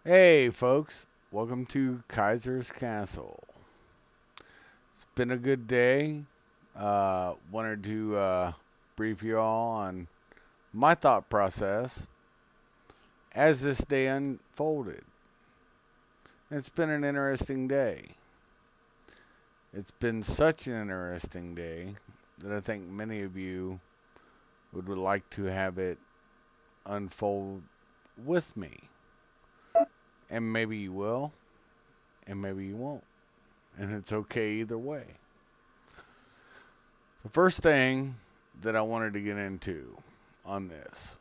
Hey, folks. Welcome to Kaisers Kastle. It's been a good day. Wanted to brief you all on my thought process as this day unfolded. It's been an interesting day. It's been such an interesting day that I think many of you would like to have it unfold with me. And maybe you will, and maybe you won't. And it's okay either way. The first thing that I wanted to get into on this,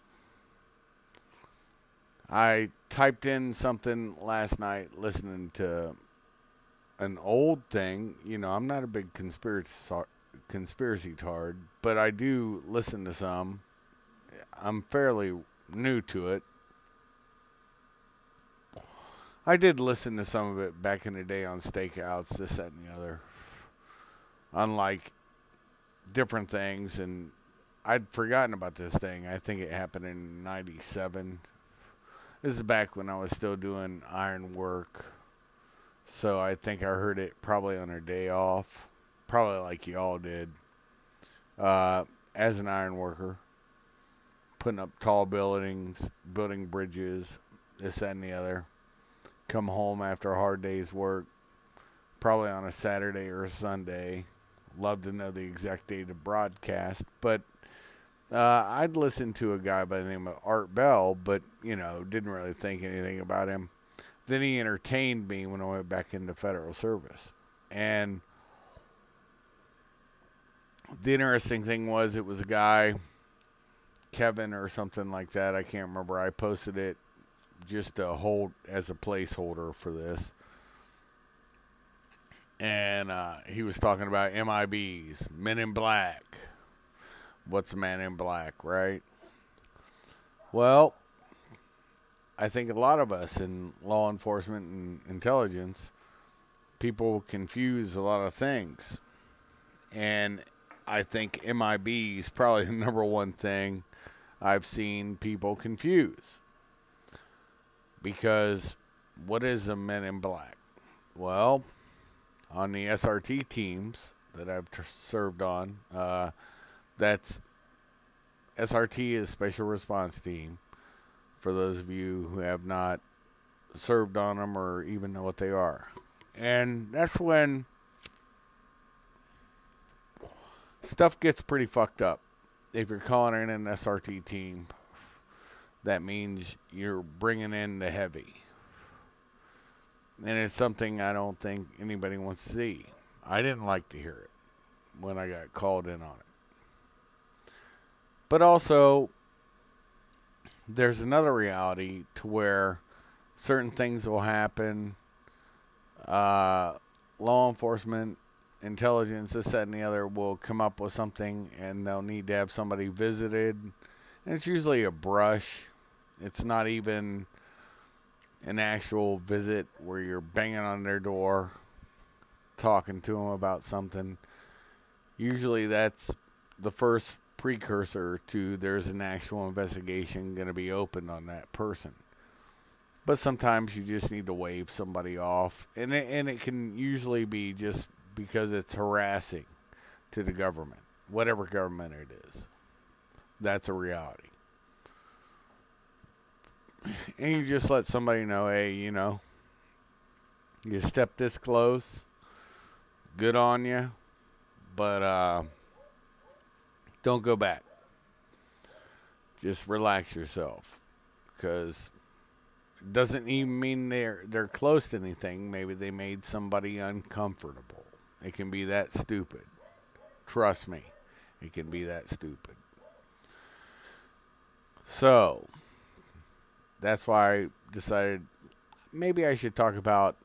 I typed in something last night listening to an old thing. You know, I'm not a big conspiracy tard, but I do listen to some. I'm fairly new to it. I did listen to some of it back in the day on stakeouts, this, that, and the other. Unlike different things, and I'd forgotten about this thing. I think it happened in 97. This is back when I was still doing iron work. So I think I heard it probably on a day off. Probably like y'all did. As an iron worker. Putting up tall buildings, building bridges, this, that, and the other. Come home after a hard day's work, probably on a Saturday or a Sunday. Love to know the exact date of broadcast, but I'd listen to a guy by the name of Art Bell, but, you know, didn't really think anything about him. Then he entertained me when I went back into federal service. And the interesting thing was it was a guy, Kevin or something like that, I can't remember. I posted it just to hold as a placeholder for this. And he was talking about MIBs, Men in Black. What's a man in black, right? Well, I think a lot of us in law enforcement and intelligence, people confuse a lot of things. And I think MIB is probably the number one thing I've seen people confuse. Because what is a Men in Black? Well, on the SRT teams that I've served on, that's SRT is Special Response Team. For those of you who have not served on them or even know what they are. And that's when stuff gets pretty fucked up. If you're calling in an SRT team, that means you're bringing in the heavy. And it's something I don't think anybody wants to see. I didn't like to hear it when I got called in on it. But also, there's another reality to where certain things will happen. Law enforcement, intelligence, this, that, and the other will come up with something and they'll need to have somebody visited. And it's usually a brush. It's not even an actual visit where you're banging on their door, talking to them about something. Usually that's the first precursor to there's an actual investigation going to be opened on that person. But sometimes you just need to wave somebody off. And it can usually be just because it's harassing to the government, whatever government it is. That's a reality. And you just let somebody know, hey, you know, you step this close, good on you, but don't go back. Just relax yourself, because it doesn't even mean they're close to anything. Maybe they made somebody uncomfortable. It can be that stupid. Trust me, it can be that stupid. So that's why I decided maybe I should talk about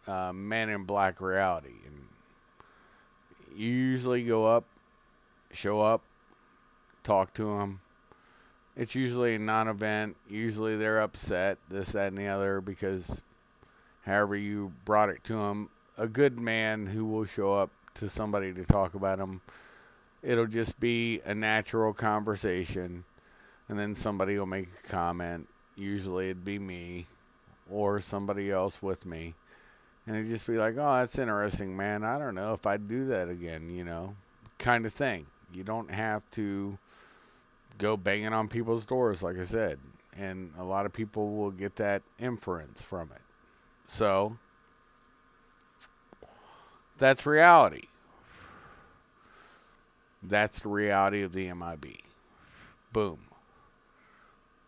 Man in Black reality. And you usually go up, show up, talk to them. It's usually a non-event. Usually they're upset, this, that, and the other, because however you brought it to them, a good man who will show up to somebody to talk about them, it'll just be a natural conversation, and then somebody will make a comment. Usually it'd be me, or somebody else with me. And it'd just be like, oh, that's interesting, man. I don't know if I'd do that again, you know, kind of thing. You don't have to go banging on people's doors, like I said. And a lot of people will get that inference from it. So, that's reality. That's the reality of the MIB. Boom.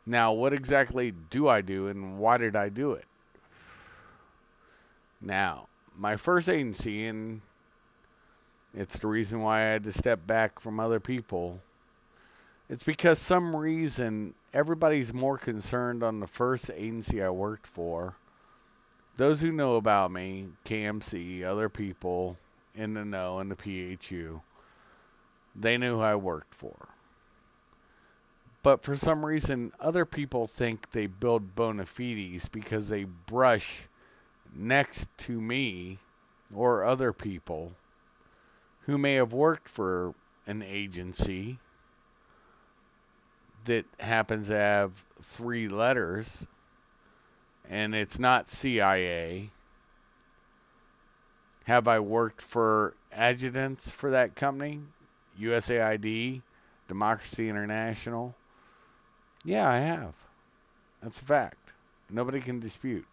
Now, what exactly do I do and why did I do it? Now, my first agency, and it's the reason why I had to step back from other people, it's because some reason everybody's more concerned on the first agency I worked for. Those who know about me, KMC, other people in the know, in the PHU, they knew who I worked for. But for some reason, other people think they build bona fides because they brush next to me or other people who may have worked for an agency that happens to have 3 letters and it's not CIA. Have I worked for adjutants for that company? USAID, Democracy International? Yeah, I have. That's a fact. Nobody can dispute.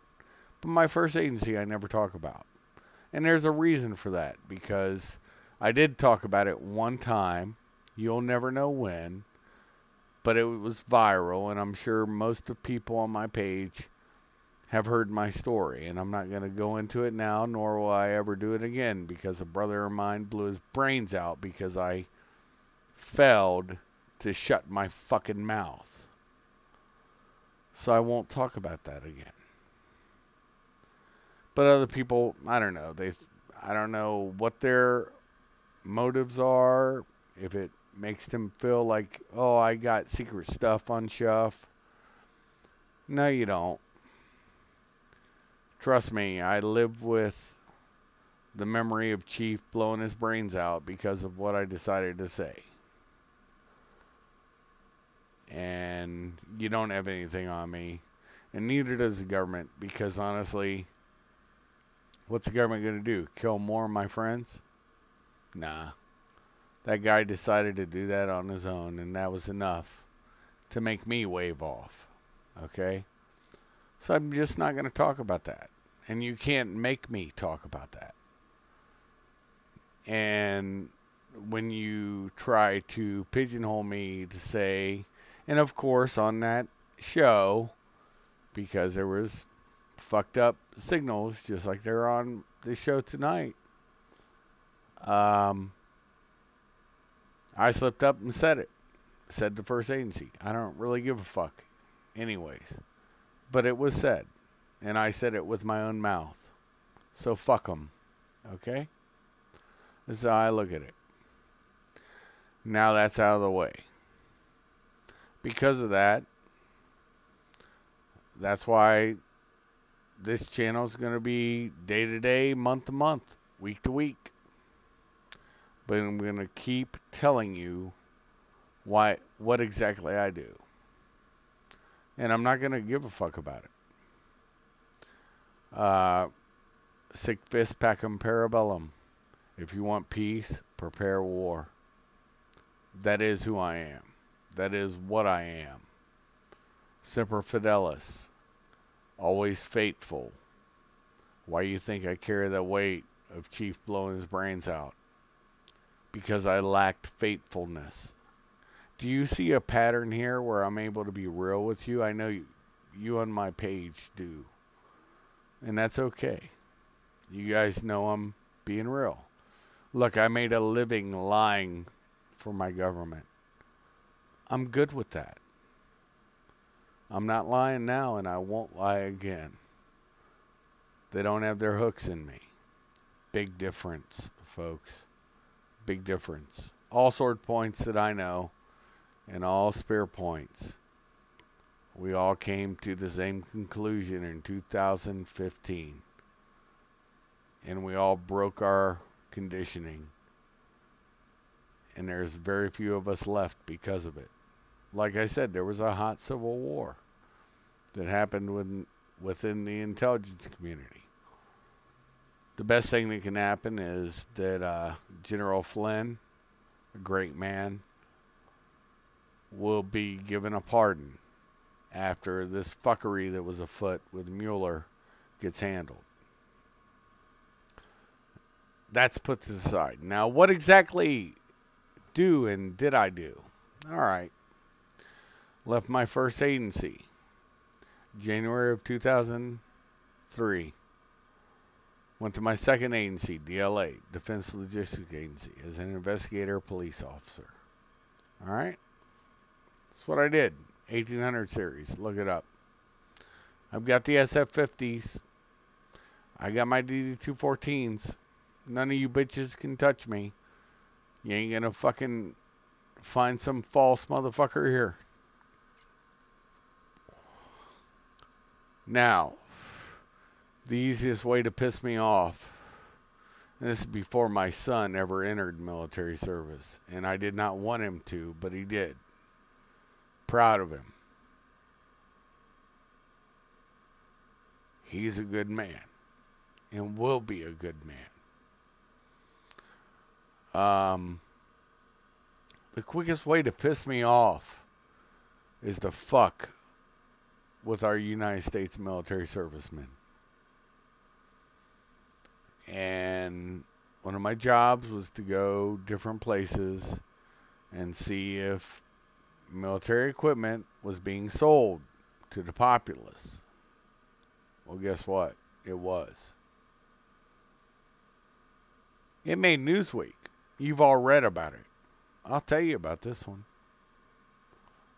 But my first agency I never talk about. And there's a reason for that, because I did talk about it one time. You'll never know when. But it was viral, and I'm sure most of the people on my page have heard my story. And I'm not going to go into it now, nor will I ever do it again, because a brother of mine blew his brains out because I failed to shut my fucking mouth. So I won't talk about that again. But other people, I don't know. I don't know what their motives are. If it makes them feel like, oh, I got secret stuff on shelf. No, you don't. Trust me, I live with the memory of Chief blowing his brains out because of what I decided to say. And you don't have anything on me. And neither does the government, because honestly, what's the government going to do? Kill more of my friends? Nah. That guy decided to do that on his own, and that was enough to make me wave off. Okay? So I'm just not going to talk about that. And you can't make me talk about that. And when you try to pigeonhole me to say, and of course on that show, because there was fucked up signals just like they're on this show tonight, I slipped up and said it. Said the first agency. I don't really give a fuck anyways. But it was said. And I said it with my own mouth. So fuck them. Okay? This is how I look at it. Now that's out of the way. Because of that, that's why this channel is going to be day to day, month to month, week to week. But I'm going to keep telling you what exactly I do. And I'm not going to give a fuck about it. Sic vis pacum Bellum. If you want peace, prepare war. That is who I am. That is what I am. Semper Fidelis. Always faithful. Why you think I carry the weight of Chief blowing his brains out? Because I lacked faithfulness. Do you see a pattern here where I'm able to be real with you? I know you on my page do. And that's okay. You guys know I'm being real. Look, I made a living lying for my government. I'm good with that. I'm not lying now, and I won't lie again. They don't have their hooks in me. Big difference, folks. Big difference. All sword points that I know, and all spear points. We all came to the same conclusion in 2015. And we all broke our conditioning. And there's very few of us left because of it. Like I said, there was a hot civil war that happened within the intelligence community. The best thing that can happen is that General Flynn, a great man, will be given a pardon after this fuckery that was afoot with Mueller gets handled. That's put to the side. Now, what exactly did I do? All right. Left my first agency, January of 2003. Went to my second agency, DLA, Defense Logistics Agency, as an investigator police officer. All right? That's what I did. 1800 series. Look it up. I've got the SF-50s. I got my DD-214s. None of you bitches can touch me. You ain't gonna fucking find some false motherfucker here. Now, the easiest way to piss me off, and this is before my son ever entered military service, and I did not want him to, but he did. Proud of him. He's a good man, and will be a good man. The quickest way to piss me off is to fuck with our United States military servicemen. And one of my jobs was to go different places and see if military equipment was being sold to the populace. Well, guess what? It was. It made Newsweek. You've all read about it. I'll tell you about this one.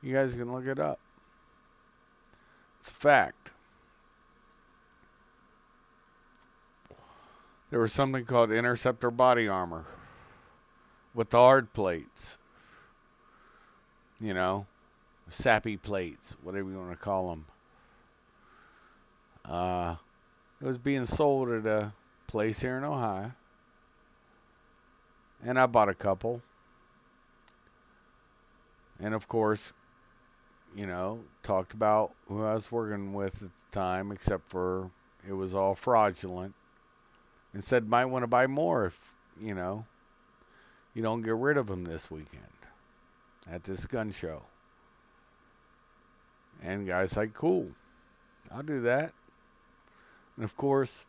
You guys can look it up. It's a fact. There was something called interceptor body armor with the hard plates. You know, sappy plates, whatever you want to call them. It was being sold at a place here in Ohio. And I bought a couple. And of course, you know, talked about who I was working with at the time, except for it was all fraudulent. And said, might want to buy more if, you know, you don't get rid of them this weekend at this gun show. And guys like, cool, I'll do that. And of course,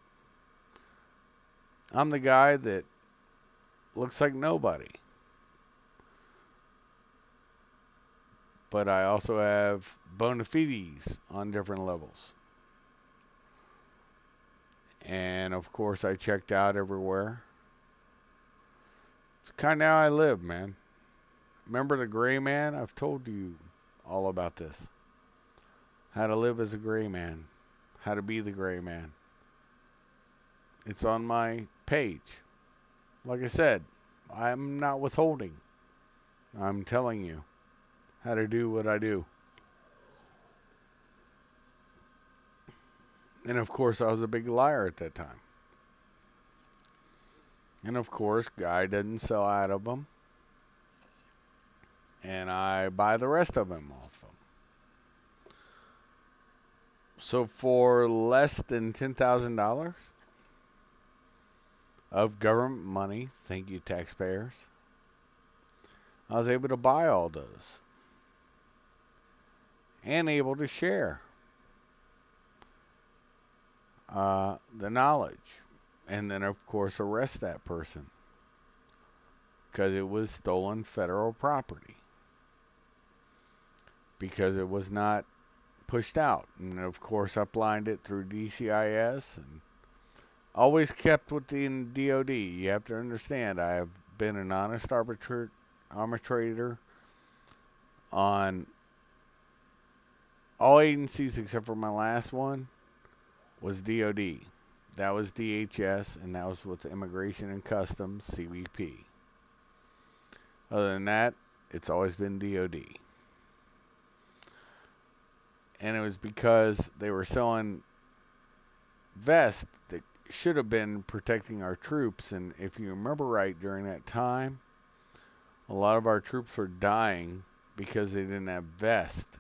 I'm the guy that looks like nobody. But I also have bona fides on different levels. And of course, I checked out everywhere. It's kind of how I live, man. Remember the gray man? I've told you all about this. How to live as a gray man. How to be the gray man. It's on my page. Like I said, I'm not withholding. I'm telling you how to do what I do. And of course, I was a big liar at that time. And of course, guy doesn't sell out of them. And I buy the rest of them off them. So for less than $10,000 of government money, thank you taxpayers, I was able to buy all those. And able to share the knowledge. And then, of course, arrest that person. Because it was stolen federal property. Because it was not pushed out. And, of course, uplined it through DCIS. And always kept within DOD. You have to understand, I have been an honest arbitrator on all agencies except for my last one was DOD. That was DHS, and that was with Immigration and Customs, CBP. Other than that, it's always been DOD. And it was because they were selling vests that should have been protecting our troops. And if you remember right, during that time, a lot of our troops were dying because they didn't have vests.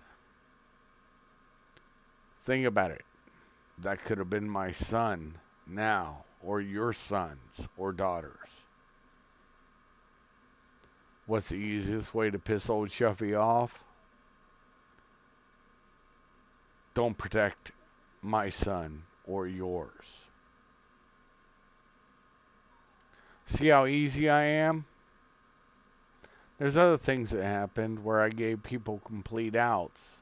Think about it. that could have been my son now, or your sons or daughters. What's the easiest way to piss old Shuffy off? Don't protect my son or yours. See how easy I am? There's other things that happened where I gave people complete outs.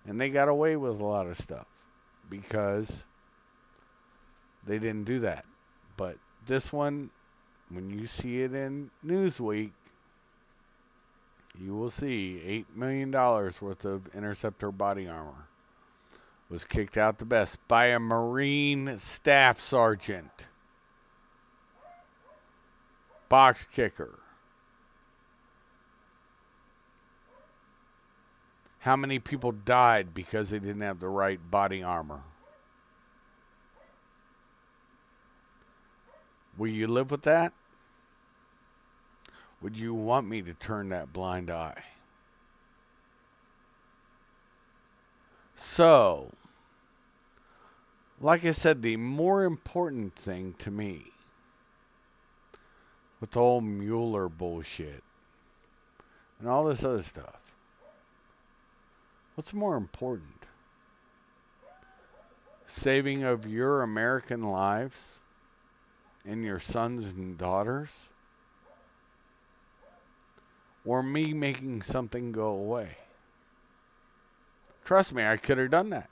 And they got away with a lot of stuff. Because they didn't do that. But this one, when you see it in Newsweek, you will see $8 million worth of Interceptor body armor was kicked out the best by a Marine staff sergeant. Box kicker. How many people died because they didn't have the right body armor? Will you live with that? Would you want me to turn that blind eye? So, like I said, the more important thing to me with the whole Mueller bullshit and all this other stuff, what's more important? Saving of your American lives and your sons and daughters? Or me making something go away? Trust me, I could have done that.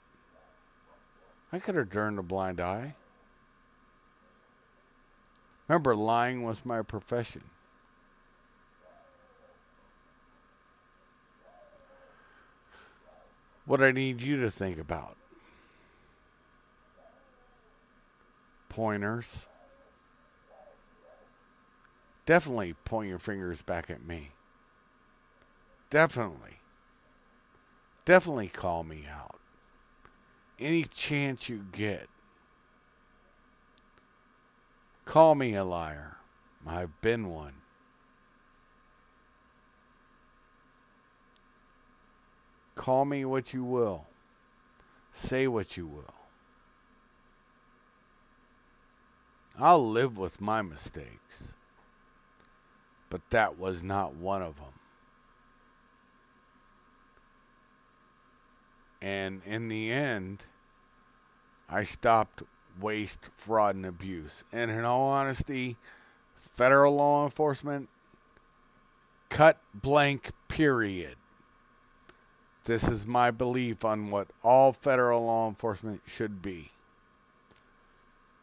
I could have turned a blind eye. Remember, lying was my profession. What I need you to think about. Pointers. Definitely point your fingers back at me. Definitely. Definitely call me out. Any chance you get. Call me a liar. I've been one. Call me what you will. Say what you will. I'll live with my mistakes. But that was not one of them. And in the end, I stopped waste, fraud, and abuse. And in all honesty, federal law enforcement, cut blank, period. This is my belief on what all federal law enforcement should be.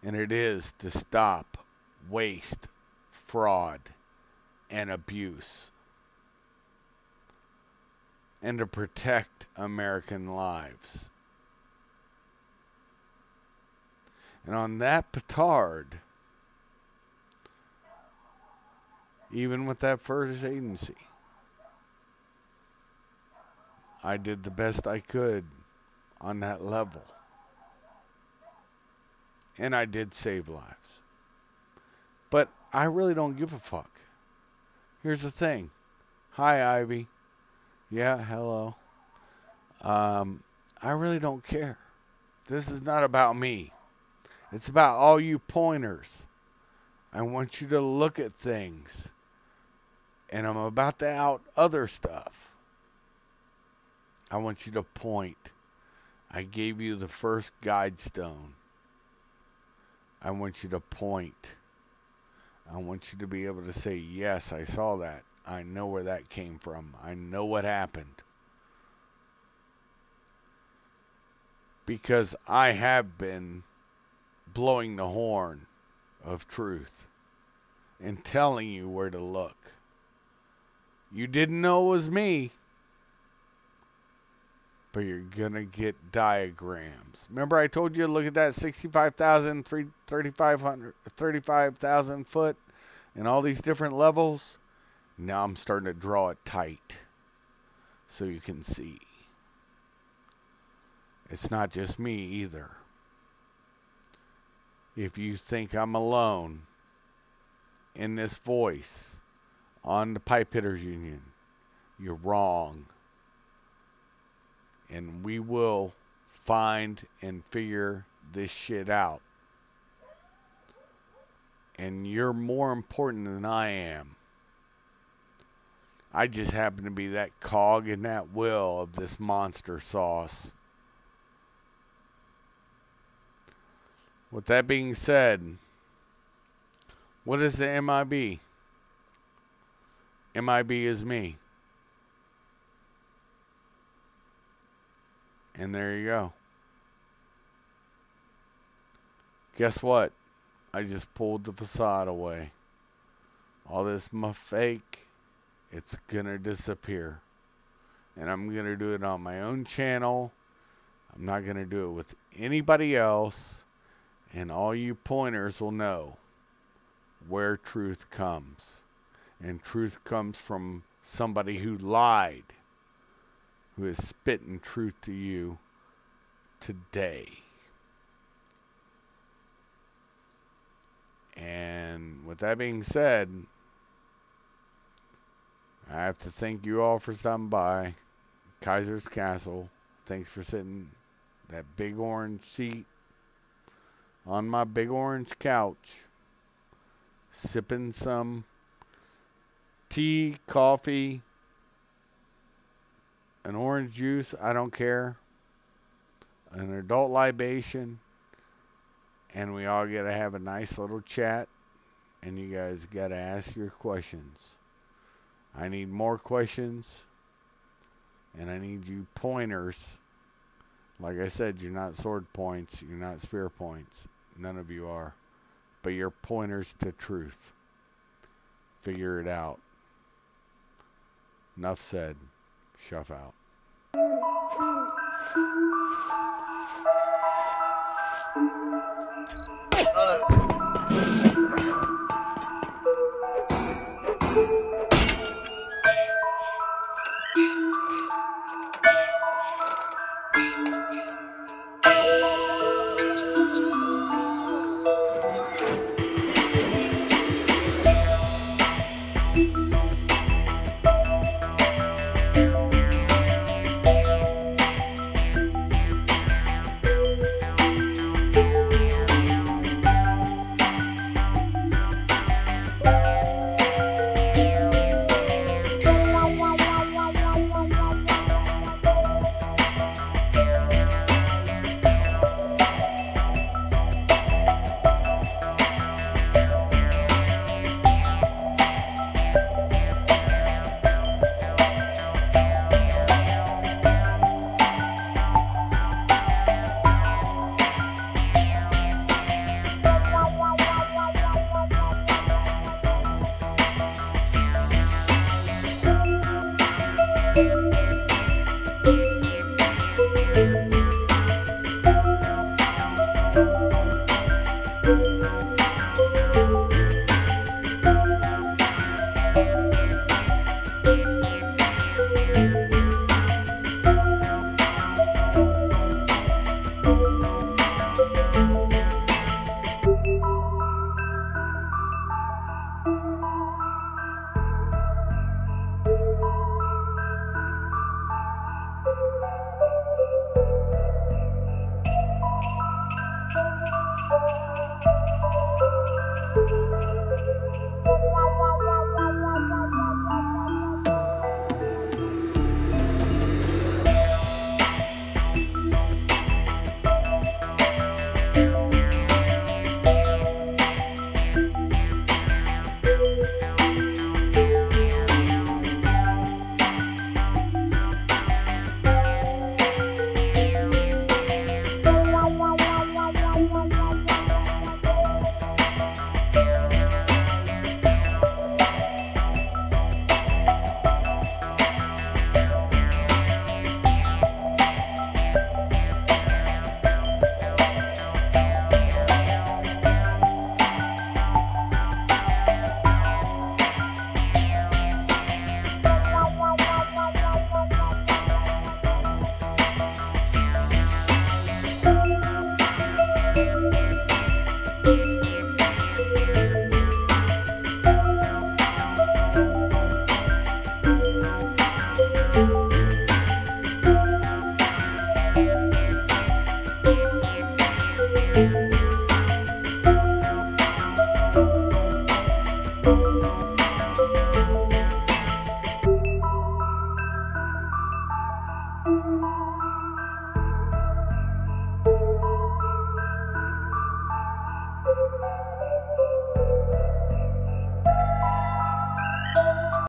And it is to stop waste, fraud, and abuse. And to protect American lives. And on that petard, even with that first agency, I did the best I could on that level. And I did save lives. But I really don't give a fuck. Here's the thing. Hi, Ivy. Yeah, hello. I really don't care. This is not about me. It's about all you pointers. I want you to look at things. And I'm about to out other stuff. I want you to point. I gave you the first guide stone. I want you to point. I want you to be able to say, yes, I saw that. I know where that came from. I know what happened. Because I have been blowing the horn of truth and telling you where to look. You didn't know it was me, but you're going to get diagrams. Remember I told you to look at that 65,000, 35,000 foot and all these different levels? Now I'm starting to draw it tight so you can see. It's not just me either. If you think I'm alone in this voice on the Pipe Hitters Union, you're wrong. And we will find and figure this shit out. And you're more important than I am. I just happen to be that cog in that wheel of this monster sauce. With that being said, what is the MIB? MIB is me. And there you go. Guess what? I just pulled the facade away. All this fake, it's gonna disappear. And I'm gonna do it on my own channel. I'm not gonna do it with anybody else. And all you pointers will know where truth comes. And truth comes from somebody who lied, who is spitting truth to you today. And with that being said, I have to thank you all for stopping by. Kaisers Kastle, thanks for sitting that big orange seat on my big orange couch, sipping some tea, coffee, an orange juice, I don't care, an adult libation, and we all get to have a nice little chat, and you guys got to ask your questions. I need more questions, and I need you pointers. Like I said, you're not sword points, you're not spear points. None of you are. But you're pointers to truth. Figure it out. Enough said. Shuff out.